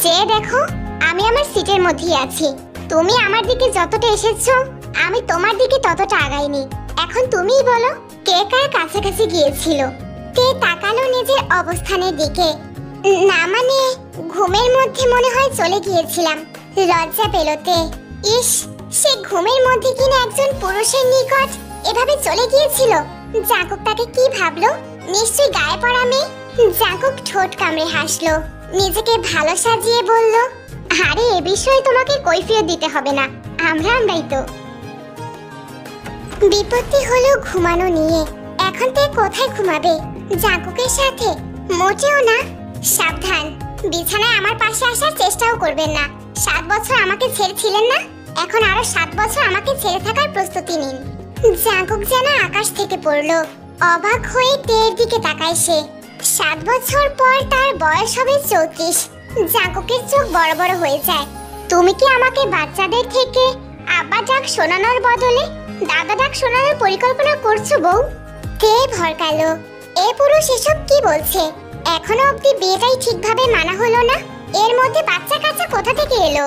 চেয়ে দেখো, আমি আমার সিটের মধ্যেই আছি। তুমি আমার দিকে যতটা এসেছো, আমি তোমার দিকে ততটা আগাইনি। এখন তুমিই বলো, কে কার কাছাকাছি গিয়েছিল? তে তাকালো নিজের অবস্থানের দিকে। না মানে, ঘুমের মধ্যে মনে হয় চলে গিয়েছিলাম। লজ্জা পেল তে। ইস, সে ঘুমের মধ্যে কিনা একজন পুরুষের নিকট এভাবে চলে গিয়েছিল। জাঙ্কুক তাকে কি ভাবলো? নিশ্চয়ই গায়ে পড়া মেয়ে। জাঙ্কুক ঠোঁট কামড়ে হাসলো, নিজেকে ভালো সাজিয়ে বলল, আরে এ বিষয়ে তোমাকে কৈফিয়ত দিতে হবে না, আমরাই তো। বিপত্তি হলো ঘুমানো নিয়ে। এখন তে কোথায় ঘুমাবে? জাঙ্কুকের সাথে? মোটেও না। সাবধান, বিছানায় আমার পাশে আসার চেষ্টাও করবেন না। 7 বছর আমাকে ছেড়েছিলেন না, এখন আরো 7 বছর আমাকে ছেড়ে থাকার প্রস্তুতি নিন। জাঙ্কুক যেন আকাশ থেকে পড়লো। অবাক হয়ে তের দিকে তাকায় সে। 7 বছর পর তার বয়স হবে 34। জাঙ্কুকের চোখ বড় বড় হয়ে যায়। তুমি কি আমাকে বাচ্চাদের থেকে আব্বা ডাক শোনানোর বদলে দাদা ডাক শোনানোর পরিকল্পনা করছো বউ? তে ভরকালো। এ পুরুষ এসব কি বলছে? এখনো অবধি বিয়েটাই ঠিকভাবে মানা হলো না, এর মধ্যে বাচ্চা কাচ্চা কোথা থেকে এলো?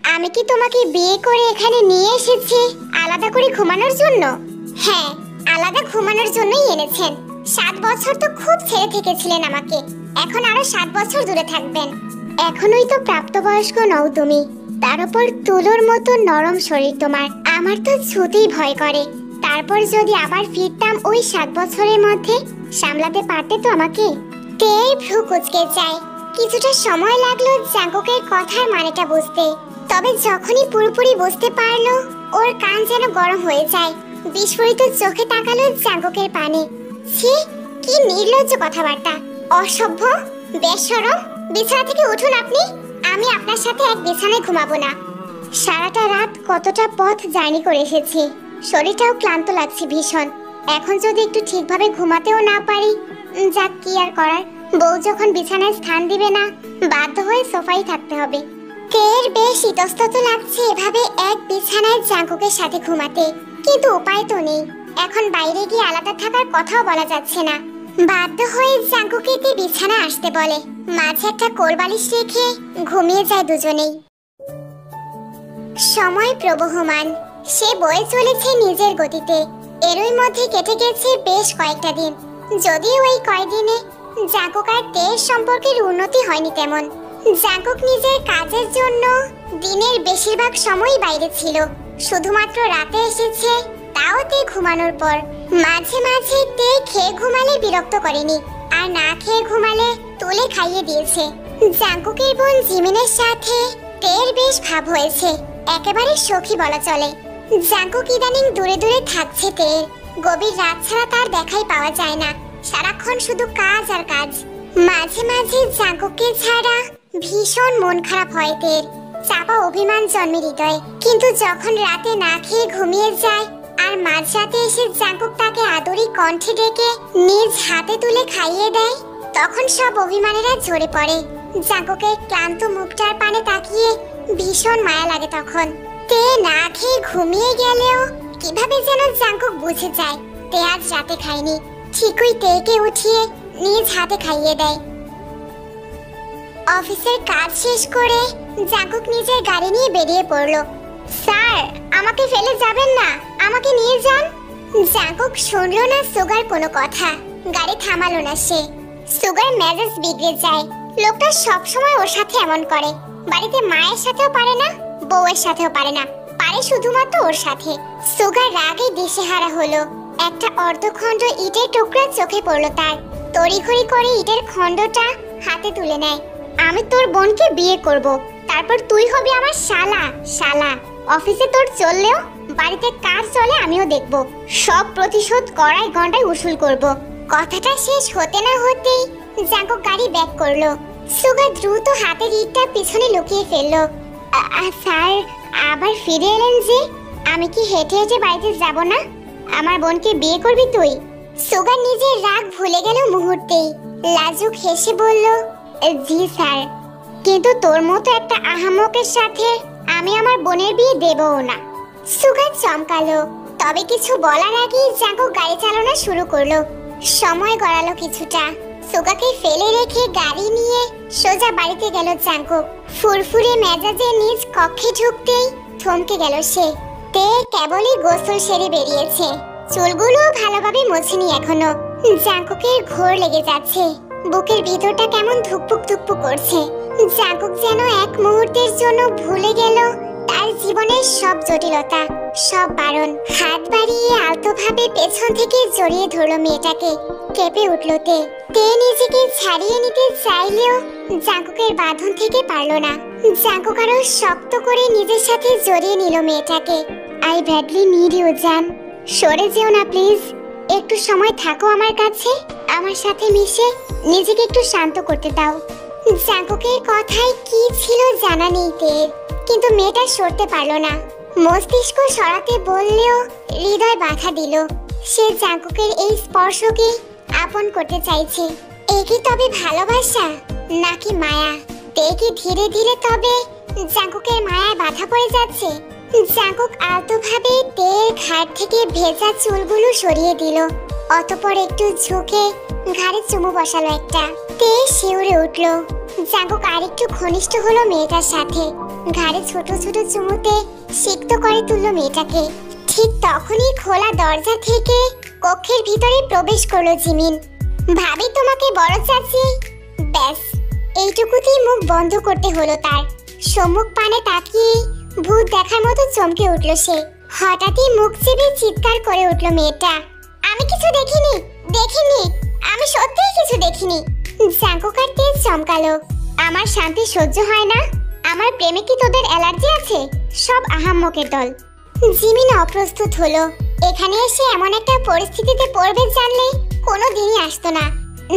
আমি কি তোমাকে বিয়ে করে এখানে নিয়ে এসেছি আলাদা করে ঘুমানোর জন্য? হ্যাঁ, আলাদা ঘুমানোর জন্যই এনেছেন। 7 বছর তো খুব ছেড়ে থেকেছিলেন আমাকে, এখন আরো 7 বছর দূরে থাকবেন। এখনোই তো প্রাপ্তবয়স্ক নও তুমি, তার উপর তুলোর মতো নরম শরীর তোমার। আমার তো ছুতেই ভয় করে। তার তারপর যদি আবার ফিরতাম ওই 7 বছরের মধ্যে, সামলাতে পারতে তো আমাকে। তের ভ্রু কুঁচকে যায়। কিছুটা সময় লাগলো জাঙ্কুকের কথার মানেটা বুঝতে। তবে যখনই পুরোপুরি বুঝতে পারলো, ওর কান যেন গরম হয়ে যায়। বিস্ফোরিত চোখে তাকালো জাঙ্কুকের পানে। ছি, কি নির্লজ্জ কথাবার্তা! অসভ্য, বেশরম! বিছানা থেকে উঠুন আপনি। আমি আপনার সাথে এক বিছানায় ঘুমাবো না। সারাটা রাত কতটা পথ জার্নি করে এসেছি, শরীরটাও ক্লান্ত লাগছে ভীষণ। এখন যদি একটু ঠিকভাবে ঘুমাতেও না পারি, যাক, কি আর করার। বউ যখন বিছানায় স্থান দিবে না, বাধ্য হয়ে সোফায় থাকতে হবে। তের বেশ ইতস্তত লাগছে এভাবে এক বিছানায় জাঙ্কুকের সাথে ঘুমাতে, কিন্তু উপায় তো নেই। এখন বাইরে গিয়ে আলাদা থাকার কথাও বলা যাচ্ছে না। বাধ্য হয়ে জাঙ্কুকে বিছানা আসতে বলে। মাঝে একটা কোলবালিশ রেখে ঘুমিয়ে যায় দুজনেই। সময় প্রবহমান, সে বয়ে চলেছে নিজের গতিতে। এরই মধ্যে কেটে গেছে বেশ কয়েকটা দিন। যদিও ওই কয়েকদিনে জাঙ্কুক আর তের সম্পর্কের উন্নতি হয়নি তেমন। জাঙ্কুক নিজের কাজের জন্য দিনের বেশিরভাগ সময়ই বাইরে ছিল, শুধুমাত্র রাতে এসেছে, তাও তে ঘুমানোর পর। মাঝে মাঝে তে খেয়ে ঘুমালে বিরক্ত করেনি, আর না খেয়ে ঘুমালে তুলে খাইয়ে দিয়েছে। জাঙ্কুকের বোন জিমিনের সাথে তের বেশ ভাব হয়েছে, একেবারে সখী বলা চলে। জাঙ্কুক ইদানিং দূরে দূরে থাকছে তের। গভীর রাত ছাড়া তার দেখাই পাওয়া যায় না, সারাক্ষণ শুধু কাজ আর কাজ। মাঝে মাঝে জাঙ্কুককে ছাড়া ভীষণ মন খারাপ হয় তের, চাপা অভিমান জন্মে হৃদয়ে। কিন্তু যখন রাতে না খেয়ে ঘুমিয়ে যায় আর মাঝরাতে এসে জাঙ্কুক তাকে আদরি কণ্ঠে ডেকে নিজ হাতে তুলে খাইয়ে দেয়, তখন সব অভিমানেরা ঝরে পড়ে। জাঙ্কুকের ক্লান্ত মুখটার পানে তাকিয়ে ভীষণ মায়া লাগে তখন। তে না খেয়ে ঘুমিয়ে গেলেও কিভাবে যেন জাঙ্কুক বুঝে যায় তে আজ রাতে খায়নি। ঠিকই তেকে উঠিয়ে নিজ হাতে খাইয়ে দেয়। অফিসের কাজ শেষ করে জাঙ্কুক নিজের গাড়ি নিয়ে বেরিয়ে পড়লো। স্যার, আমাকে ফেলে যাবেন না, আমাকে নিয়ে যান। জাঙ্কুক শুনলো না সুগার কোনো কথা, গাড়ি থামালো না সে। সুগার মেজাজ বিগড়ে যায়। লোকটা সবসময় ওর সাথে এমন করে। বাড়িতে মায়ের সাথেও পারে না, বউয়ের সাথেও পারে না, পারে শুধুমাত্র ওর সাথে। সুগার রাগে দিশেহারা হলো। একটা অর্ধখণ্ড ইটের টুকরা চোখে পড়লো তার। তড়িঘড়ি করে ইটের খণ্ডটা হাতে তুলে নেয়। আমি তোর বোনকে বিয়ে করব, তারপর তুই হবি আমার শালা। শালা, অফিসে তোর চললেও বাড়িতে কাজ চলে আমিও দেখব। সব প্রতিশোধ কড়াই গন্ডায় উসুল করব। কথাটা শেষ হতে না হতেই জাঙ্কুক গাড়ি ব্যাক করলো। সুগার দ্রুত হাতের ইটটা পিছনে লুকিয়ে ফেললো। স্যার, আবার ফিরে এলেন যে? আমি কি হেঁটে হেঁটে বাড়িতে যাব না? আমার বোনকে বিয়ে করবি তুই? সুগার নিজের রাগ ভুলে গেল মুহূর্তেই। লাজুক হেসে বলল, জি স্যার, কিন্তু তোর মতো একটা আহাম্মকের সাথে আমি আমার বোনের বিয়ে দেবও না। সুগার চমকালো, তবে কিছু বলার আগেই জাঙ্কুক গাড়ি চালানো শুরু করলো। সময় গড়ালো কিছুটা। সুগাকে ফেলে রেখে গাড়ি নিয়ে সোজা বাড়িতে গেল জাঙ্কুক। ফুরফুরে মেজাজে নিজ কক্ষে ঢুকতেই থমকে গেল সে। তে কেবলই গোসল সেরে বেরিয়েছে, চুলগুলো ভালোভাবে মোছেনি এখনো। জাঙ্কুকের ঘোর লেগে যাচ্ছে, বুকের ভিতরটা কেমন ধুকপুক ধুকপুক করছে। জাঙ্কুক যেন এক মুহূর্তের জন্য ভুলে গেল তার জীবনের সব জটিলতা, সব বারণ। হাত বাড়িয়ে আলতোভাবে পেছন থেকে জড়িয়ে ধরলো মেয়েটাকে। কেঁপে উঠল তে। তে নিজেকে ছাড়িয়ে নিতে চাইলেও জাঙ্কুকের বাঁধন থেকে পারলো না। জাঙ্কুক আরো শক্ত করে নিজের সাথে জড়িয়ে নিল মেয়েটাকে। আই ব্যাডলি নিড ইউ জান, সরে যেও না প্লিজ। একটু সময় থাকো আমার কাছে, আমার সাথে মিশে নিজেকে একটু শান্ত করতে দাও। জাঙ্কুকের কথায় কি ছিল জানা নেই তের, কিন্তু মেয়েটা সরতে পারলো না। মস্তিষ্ক সরাতে বললেও হৃদয় বাধা দিল। সে জাঙ্কুকের এই স্পর্শকে আপন করতে চাইছে। এ কি তবে ভালোবাসা নাকি মায়া? তে কি ধীরে ধীরে তবে জাঙ্কুকের মায়ায় বাধা পড়ে যাচ্ছে? জাঙ্কুক আলতোভাবে তের ঘাট থেকে ভেজা চুলগুলো সরিয়ে দিল। অতঃপর একটু ঝুঁকে ঘাড়ে চুমু বসালো একটা। তে শিউরে উঠলো। জাঙ্কুক আরেকটু ঘনিষ্ঠ হলো মেয়েটার সাথে। ঘাড়ে ছোট ছোট চুমুতে সিক্ত করে তুললো মেয়েটাকে। ঠিক তখনই খোলা দরজা থেকে কক্ষের ভিতরে প্রবেশ করলো জিমিন। ভাবি তোমাকে বড় চাচি। ব্যাস, এইটুকুতেই মুখ বন্ধ করতে হলো তার। সম্মুখ পানে তাকিয়ে ভূত দেখার মতো চমকে উঠল সে। হঠাৎই মুখ চেপে চিৎকার করে উঠল মেয়েটা। আমি কিছু দেখিনি, দেখিনি, আমি সত্যিই কিছু দেখিনি। জাঙ্কুক আর তেজ চমকালো। আমার শান্তি সহ্য হয় না? আমার প্রেমে কি তোদের অ্যালার্জি আছে? সব আহাম্মকের দল। জিমিন অপ্রস্তুত হলো। এখানে এসে এমন একটা পরিস্থিতিতে পড়বে জানলে কোনো দিনই আসতো না।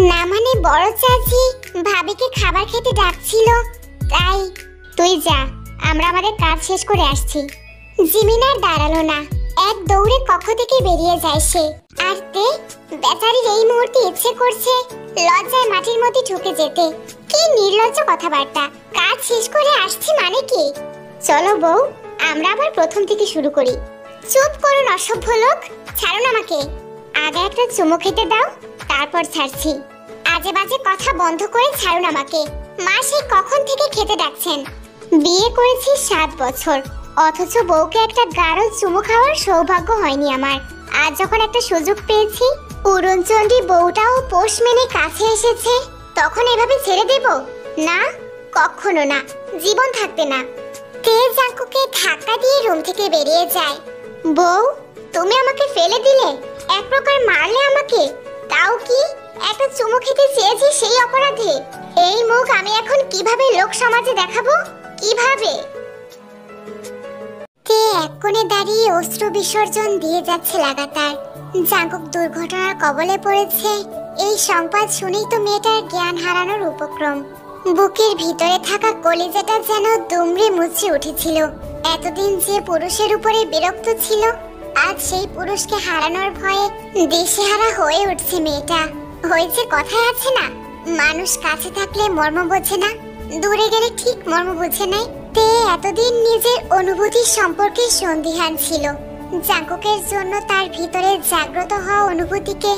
না মানে বড় চাচি ভাবিকে খাবার খেতে ডাকছিল, তাই। তুই যা, আমরা আমাদের কাজ শেষ করে আসছি। জিমিন আর দাঁড়ালো না, এক দৌড়ে কক্ষ থেকে বেরিয়ে যায় সে। আর তে বেচারির এই মুহূর্তে ইচ্ছে করছে লজ্জায় মাটির মধ্যে ঢুকে যেতে। কি নির্লজ্জ কথাবার্তা! কাজ শেষ করে আসছি মানে কি? চলো বউ, আমরা আবার প্রথম থেকে শুরু করি। চুপ করুন অসভ্য লোক, ছাড়ুন আমাকে। আগে একটা চুমু খেতে দাও, তারপর ছাড়ছি। আজে বাজে কথা বন্ধ করে ছাড়ুন আমাকে। মা সেই কখন থেকে খেতে ডাকছেন। বিয়ে করেছি 7 বছর, অথচ বউকে একটা গাঢ় চুমু খাওয়ার সৌভাগ্য হয়নি আমার। আজ যখন একটা সুযোগ পেয়েছি, উড়নচণ্ডী বউটাও পোষ মেনে কাছে এসেছে, তখন এভাবে ছেড়ে দেব? না, কখনো না, জীবন থাকবে না। তেজ জাঙ্কুকে ধাক্কা দিয়ে রুম থেকে বেরিয়ে যায়। বউ, তুমি আমাকে ফেলে দিলে, এক প্রকার মারলে আমাকে, তাও কি একটা চুমু খেতে চেয়েছি সেই অপরাধে? এই মুখ আমি এখন কিভাবে লোক সমাজে দেখাবো? কিভাবে? তে এক কোণে দাঁড়িয়ে অস্ত্র বিসর্জন দিয়ে যাচ্ছে লাগাতার। জাঙ্কুক দুর্ঘটনার কবলে পড়েছে, এই সংবাদ শুনেই তো মেয়েটার জ্ঞান হারানোর উপক্রম। বুকের ভিতরে থাকা কলিজাটা যেন দুমড়ে মুচড়ে উঠেছিল। এতদিন যে পুরুষের উপরে বিরক্ত ছিল, আজ সেই পুরুষকে হারানোর ভয়ে দিশেহারা হয়ে উঠছে মেয়েটা। হয়েছে কথায় আছে না, মানুষ কাছে থাকলে মর্ম বোঝে না, দূরে গেলে ঠিক মর্ম বুঝে নেয়। তে এতদিন নিজের অনুভূতি সম্পর্কে সন্দিহান ছিল। জাঙ্কুকের জন্য তার ভিতরে জাগ্রত হওয়া অনুভূতিকে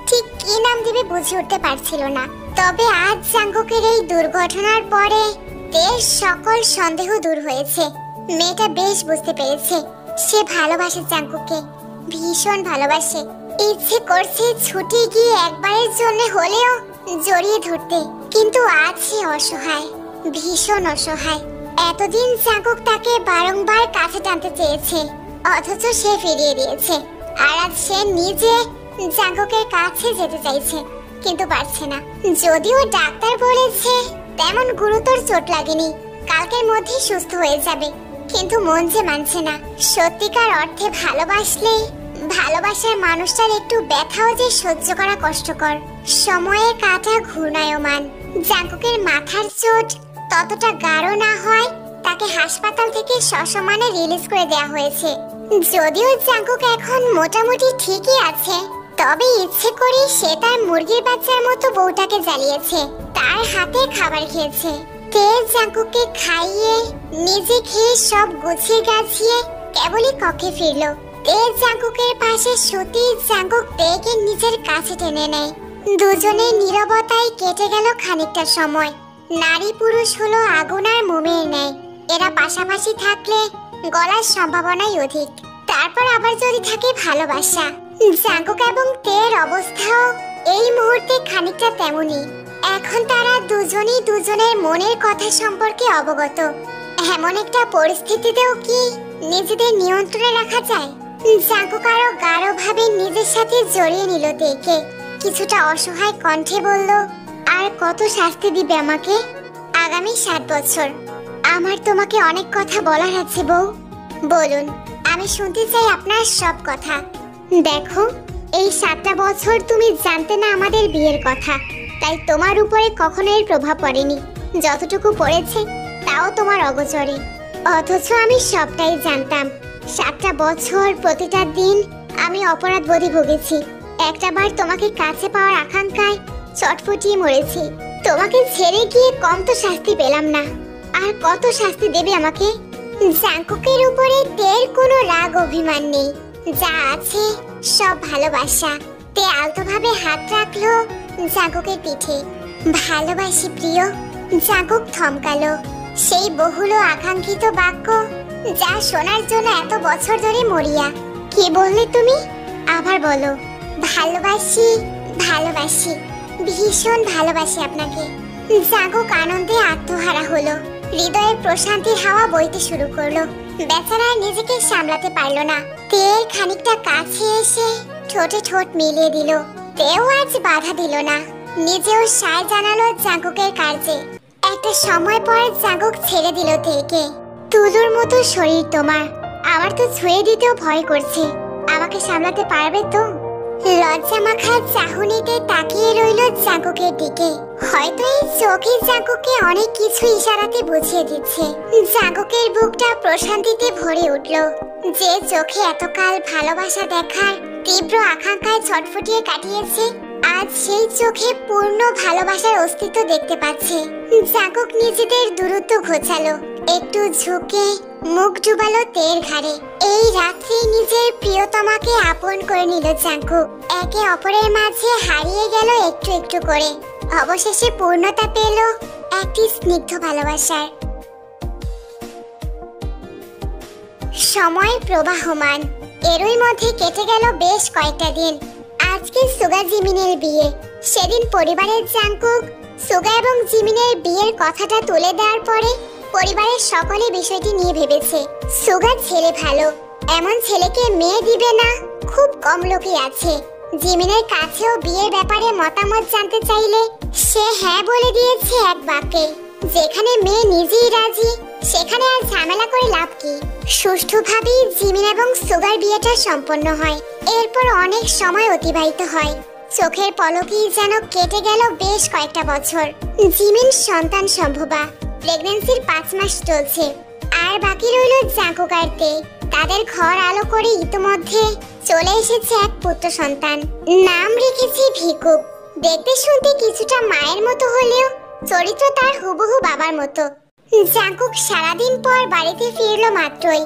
ঠিক কি নাম দিবে বুঝে উঠতে পারছিল না। তবে আজ জাঙ্কুকের এই দুর্ঘটনার পরে তের সকল সন্দেহ দূর হয়েছে। মেয়েটা বেশ বুঝতে পেরেছে সে ভালোবাসে জাঙ্কুককে, ভীষণ ভালোবাসে। ইচ্ছে করছে ছুটে গিয়ে একবারের জন্য হলেও জড়িয়ে ধরতে, কিন্তু আজ সে অসহায়, ভীষণ অসহায়। এতদিন জাঙ্কুক তাকে বারংবার কাছে টানতে চেয়েছে, অথচ সে ফিরিয়ে দিয়েছে। আর আজ সে নিজে জাঙ্কুকের কাছে যেতে চাইছে, কিন্তু পারছে না। যদিও ডাক্তার বলেছে তেমন গুরুতর চোট লাগেনি, কালকের মধ্যেই সুস্থ হয়ে যাবে, কিন্তু মন যে মানছে না। সত্যিকার অর্থে ভালোবাসলে ভালোবাসার মানুষটার একটু ব্যথাও যে সহ্য করা কষ্টকর। সময়ে কাটা ঘূর্ণায়মান। জাঙ্কুকের মাথার চোট ততটা গাঢ় না হয় তাকে হাসপাতাল থেকে সসম্মানে রিলিজ করে দেওয়া হয়েছে। যদিও জাঙ্কুক এখন মোটামুটি ঠিকই আছে, তবে ইচ্ছে করে সে তার মুরগির বাচ্চার মতো বউটাকে জ্বালিয়েছে, তার হাতে খাবার খেয়েছে। তেজ জাঙ্কুককে খাইয়ে নিজে খেয়ে সব গুছিয়ে গাছিয়ে কেবলই কক্ষে ফিরল। তেজ জাঙ্কুকের পাশে শুতেই জাঙ্কুক তেকে নিজের কাছে টেনে নেয়। দুজনের নীরবতায় কেটে গেল খানিকটা সময়। নারী পুরুষ হলো আগুন আর মোমের ন্যায়, এরা পাশাপাশি থাকলে গলার সম্ভাবনাই অধিক। তারপর আবার যদি থাকে ভালোবাসা। জাঙ্কুক এবং তের অবস্থাও এই মুহূর্তে খানিকটা তেমনি। এখন তারা দুজনই দুজনের মনের কথা সম্পর্কে অবগত। এমন একটা পরিস্থিতিতেও কি নিজেদের নিয়ন্ত্রণে রাখা যায়? জাঙ্কুক আরো গাঢ়ভাবে নিজের সাথে জড়িয়ে নিল তেকে। কিছুটা অসহায় কণ্ঠে বলল, আর কত শাস্তি দিবে আমাকে? আগামী 7 বছর। আমার তোমাকে অনেক কথা বলার আছে বউ। বলুন, আমি শুনতে চাই আপনার সব কথা। দেখো, এই 7টা বছর তুমি জানতে না আমাদের বিয়ের কথা, তাই তোমার উপরে কখনো এর প্রভাব পড়েনি। যতটুকু পড়েছে তাও তোমার অগোচরে, অথচ আমি সবটাই জানতাম। 7টা বছর প্রতিটা দিন আমি অপরাধবোধে ভুগেছি। একটাবার তোমাকে কাছে পাওয়ার আকাঙ্ক্ষায় চটফটিয়ে মরেছি। তোমাকে ছেড়ে গিয়ে কম তো শাস্তি পেলাম না, আর কত শাস্তি দেবে আমাকে? জাঙ্কুকের উপরে তের কোনো রাগ অভিমান নেই, যা আছে সব ভালোবাসা। তে আলতোভাবে হাত রাখলো জাঙ্কুকের পিঠে। ভালোবাসি প্রিয়। জাঙ্কুক থমকালো। সেই বহুল আকাঙ্ক্ষিত বাক্য, যা শোনার জন্য এত বছর ধরে মরিয়া। কি বললে তুমি? আবার বলো। ভালোবাসি, ভালোবাসি, ভীষণ ভালোবাসি আপনাকে। জাঙ্কুক আনন্দে আত্মহারা হলো। হৃদয়ে প্রশান্তির হাওয়া বইতে শুরু করলো। বেচারা নিজেকে সামলাতে পারল না। তের খানিকটা কাছে এসে ঠোঁটে ঠোঁট মিলিয়ে দিল। তেও আজ বাধা দিল না, নিজেও সায় জানালো জাঙ্কুকের কাজে। একটা সময় পর জাঙ্কুক ছেড়ে দিল তেকে। তুলুর মতো শরীর তোমার, আমার তো ছুঁয়ে দিতেও ভয় করছে। আমাকে সামলাতে পারবে তো? লজ্জা মাখা চাহনিতে তাকিয়ে রইল জাঙ্কুকের দিকে। হয়তো এই চোখে জাঙ্কুককে অনেক কিছু ইশারাতে বুঝিয়ে দিচ্ছে। জাঙ্কুকের বুকটা প্রশান্তিতে ভরে উঠল। যে চোখে এতকাল ভালোবাসা দেখার তীব্র আকাঙ্ক্ষায় ছটফটিয়ে কাটিয়েছে, আজ সেই চোখে পূর্ণ ভালোবাসার অস্তিত্ব দেখতে পাচ্ছে। জাঙ্কুক নিজেদের দূরত্ব ঘোচালো, একটু ঝুঁকে মুখ ডুবালো তের ঘাড়ে। এই রাত্রি নিজের প্রিয়তমাকে আপন করে নিল জাঙ্কুক। একে অপরের মাঝে হারিয়ে গেল একটু একটু করে। অবশেষে পূর্ণতা পেল একটি স্নিগ্ধ ভালোবাসার। সময় প্রবাহমান, এরই মধ্যে কেটে গেল বেশ কয়েকটা দিন। আজকে সুগা জিমিনের বিয়ে। সেদিন পরিবারের জাঙ্কুক সুগা এবং জিমিনের বিয়ের কথাটা তুলে দেওয়ার পরে পরিবারের সকলে বিষয়টি নিয়ে ভেবেছে। সুগা ছেলে ভালো, এমন ছেলেকে মেয়ে দিবে না খুব কম লোকই আছে। জিমিনের কাছেও বিয়ের ব্যাপারে মতামত জানতে চাইলে সে হ্যাঁ বলে দিয়েছে এক বাক্যে। যেখানে মেয়ে নিজেই রাজি, সেখানে আর ঝামেলা করে লাভ কি? সুষ্ঠুভাবেই জিমিন এবং সুগার বিয়েটা সম্পন্ন হয়। এরপর অনেক সময় অতিবাহিত হয়। চোখের পলকেই যেন কেটে গেল বেশ কয়েকটা বছর। জিমিন সন্তান সম্ভবা, প্রেগন্যান্সির 5 মাস চলছে। আর বাকি রইল জাঙ্কুক আর তে। তাদের ঘর আলো করে ইতিমধ্যে চলে এসেছে এক পুত্র সন্তান। নাম রেখেছি ভিকুক। দেখতে শুনতে কিছুটা মায়ের মতো হলেও চরিত্র তার হুবহু বাবার মতো। জাঙ্কুক সারাদিন পর বাড়িতে ফিরলো মাত্রই।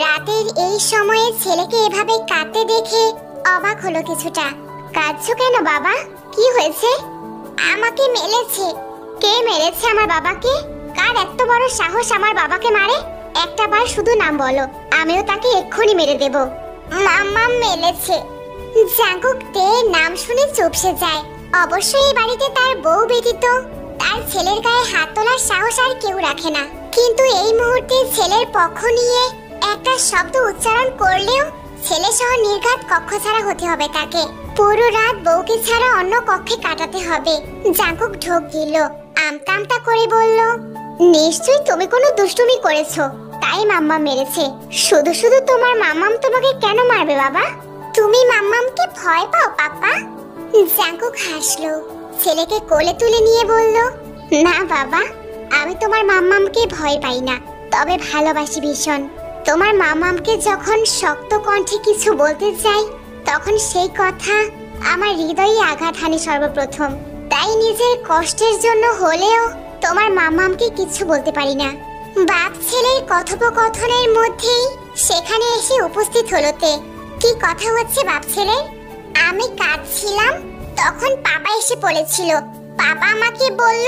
রাতের এই সময়ে ছেলেকে এভাবে কাঁদতে দেখে অবাক হলো কিছুটা। কাঁদছো কেন বাবা? কি হয়েছে? আমাকে মেরেছে। কে মেরেছে আমার বাবাকে? কার এত বড় সাহস আমার বাবাকে মারে? একটা বার শুধু নাম বলো, আমিও তাকে এক্ষুনি মেরে দেব। মাম্মা মেরেছে। জাঙ্কুক তে নাম শুনে চুপসে যায়। অবশ্যই এই বাড়িতে তার বউ ব্যতীত তার ছেলের গায়ে হাত তোলার সাহস আর কেউ রাখে না। কিন্তু এই মুহূর্তে ছেলের পক্ষ নিয়ে একটা শব্দ উচ্চারণ করলেও ছেলে সহ নির্ঘাত কক্ষ ছাড়া হতে হবে তাকে। পুরো রাত বউকে ছাড়া অন্য কক্ষে কাটাতে হবে। জাঙ্কুক ঢোক গিলল, আমতা আমতা করে বলল, নিশ্চয়ই তুমি কোনো দুষ্টুমি করেছো, তাই মাম্মা মেরেছে। শুধু শুধু তোমার মাম্মাম তোমাকে কেন মারবে বাবা? তুমি মাম্মামকে ভয় পাও পাপা? জাঙ্কুক হাসলো, ছেলেকে কোলে তুলে নিয়ে বলল, না বাবা, আমি তোমার মাম্মামকে ভয় পাই না, তবে ভালোবাসি ভীষণ। তোমার মাম্মামকে যখন শক্ত কণ্ঠে কিছু বলতে চাই, তখন সেই কথা আমার হৃদয়ে আঘাত হানে সর্বপ্রথম। তাই নিজের কষ্টের জন্য হলেও তোমার মাম্মামকে কিছু বলতে পারি না। বাপ ছেলের কথোপকথনের মধ্যেই সেখানে এসে উপস্থিত হলো তে। কি কথা হচ্ছে বাপ ছেলে? আমি কাঁদছিলাম, তখন পাপা এসে পড়েছিল। পাপা আমাকে বলল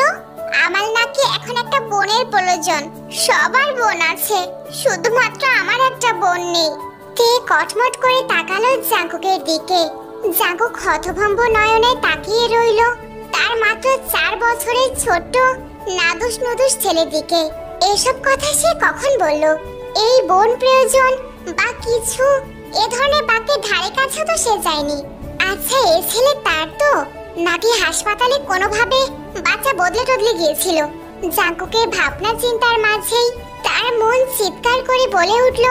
আমার নাকি এখন একটা বোনের প্রয়োজন। সবার বোন আছে, শুধুমাত্র আমার একটা বোন নেই। তে কটমট করে তাকালো জাঙ্কুকের দিকে। জাঙ্কুক হতভম্ব নয়নে তাকিয়ে রইল তার মাত্র 4 বছরের ছোট্ট নাদুস নুদুস ছেলের দিকে। এসব কথা সে কখন বলল? এই বোন প্রয়োজন বা কিছু এ ধরনের বাক্যের ধারে কাছে তো সে যায়নি। আচ্ছা, এই ছেলে তার তো, নাকি হাসপাতালে কোনোভাবে বাচ্চা বদলে টদলে গিয়েছিল? জাঙ্কুকের ভাবনা চিন্তার মাঝেই তার মন চিৎকার করে বলে উঠল,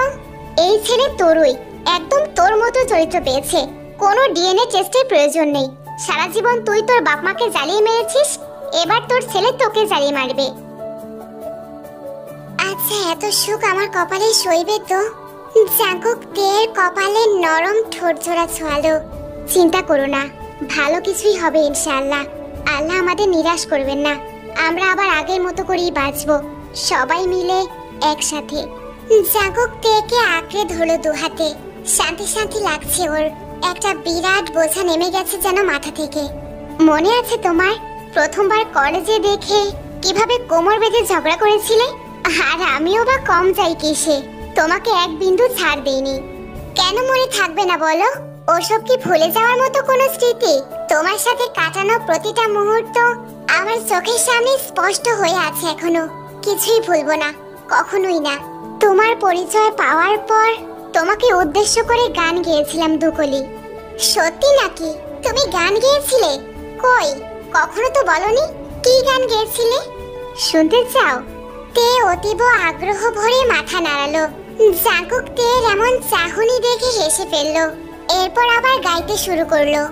এই ছেলে তোরই, একদম তোর মতো চরিত্র পেয়েছে। কোনো ডিএনএ টেস্টের প্রয়োজন নেই। সারা জীবন তুই তোর বাপ মাকে জ্বালিয়ে মেরেছিস, এবার তোর ছেলে তোকে জ্বালিয়ে মারবে। আচ্ছা, এত সুখ আমার কপালে সইবে তো? জাঙ্কুক তের কপালে নরম ঠোঁট জোড়া ছোঁয়ালো। চিন্তা করো না, ভালো কিছুই হবে ইনশাআল্লাহ। আল্লাহ আমাদের নিরাশ করবেন না। আমরা আবার আগের মতো করেই বাঁচবো, সবাই মিলে একসাথে। জাঙ্কুক তেকে আঁকড়ে ধরলো দুহাতে। শান্তি শান্তি লাগছে ওর। একটা বিরাট বোঝা নেমে গেছে যেন মাথা থেকে। মনে আছে তোমার প্রথমবার কলেজে দেখে কিভাবে কোমর বেঁধে ঝগড়া করেছিলে? আর আমিও বা কম যাই কিসে, তোমাকে এক বিন্দু ছাড় দেইনি। কেন মনে থাকবে না বলো? ওসব কি ভুলে যাওয়ার মতো কোনো স্মৃতি? তোমার সাথে কাটানো প্রতিটা মুহূর্ত আমার চোখের সামনে স্পষ্ট হয়ে আছে এখনো। কিছুই ভুলবো না, কখনোই না। তোমার পরিচয় পাওয়ার পর তোমাকে উদ্দেশ্য করে গান গেয়েছিলাম দুকলি। সত্যি নাকি? তুমি গান গেয়েছিলে? কই, কখনো তো বলনি। কি গান গেয়েছিলে? শুনতে চাও? তে অতীব আগ্রহ ভরে মাথা নাড়ালো। জাঙ্কুক তের এমন চাহনি দেখে হেসে ফেললো। এরপর আবার গাইতে শুরু করলো।